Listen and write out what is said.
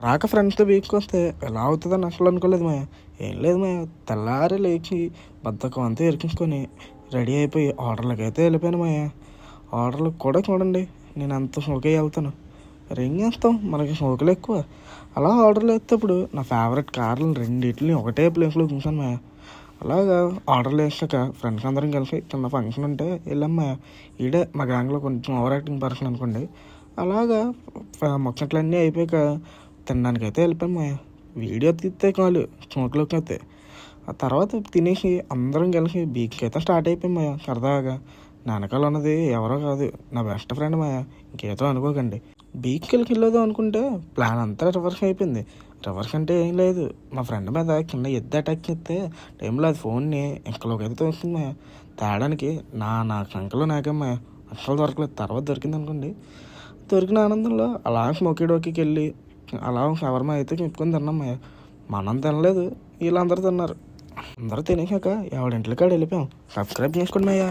రాక ఫ్రెండ్స్తో వీక్కి వస్తే ఎలా అవుతుందని అసలు అనుకోలేదు మాయ. ఏం లేదు మాయ, తెల్లారి లేచి బద్ధకం అంతా ఎరికించుకొని రెడీ అయిపోయి ఆర్డర్లకు అయితే వెళ్ళిపోయాను మాయ. ఆర్డర్లకు కూడా చూడండి నేను అంత షోకే వెళ్తాను. మరి ఏం చేస్తాం, మనకి షోకులు ఎక్కువ. అలా ఆర్డర్లు వేసేటప్పుడు నా ఫేవరెట్ కార్లు రెండింటిని ఒకటే ప్లేస్లో చూసాను మాయ. అలాగా ఆర్డర్లు వేసాక ఫ్రెండ్స్ అందరం కలిసి చిన్న ఫంక్షన్ ఉంటే వెళ్ళాం మాయ. ఈడే మా గ్యాంగ్లో కొంచెం ఓవర్ యాక్టింగ్ పర్సన్ అనుకోండి. అలాగా ముచ్చట్లన్నీ అయిపోయాక తినడానికి అయితే వెళ్ళిపోయాం మాయ. వీడియో తీస్తే కాలు స్మోక్లోకి అయితే ఆ తర్వాత తినేసి అందరం కలిసి బీచ్కి అయితే స్టార్ట్ అయిపోయాం మాయ. సరదాగా నా వెనకాల ఉన్నది ఎవరో కాదు, నా బెస్ట్ ఫ్రెండ్ మాయ. ఇంకేదో అనుకోకండి. బీచ్కి వెళ్ళదాం అనుకుంటే ప్లాన్ అంతా రివర్స్ అయిపోయింది. రివర్స్ అంటే ఏం లేదు, మా ఫ్రెండ్ మీద కింద ఎద్దు అటాక్ చేస్తే టైంలో అది ఫోన్ని ఇంకలోకి అయితే తోస్తుంది మాయ. తేడానికి నా సంకలో నాకమ్మాయ అస్సలు దొరకలేదు. తర్వాత దొరికింది అనుకోండి. దొరికిన ఆనందంలో అలా స్మోకీ డోకీకి వెళ్ళి అలా షవర్మా అయితే చెప్పుకొని తిన్నాం మాయ. మనం తినలేదు, వీళ్ళందరూ తిన్నారు. అందరూ తినేసాక ఎవడింట్లోకి వెళ్ళిపోయాం. సబ్స్క్రైబ్ చేసుకోండి మాయ.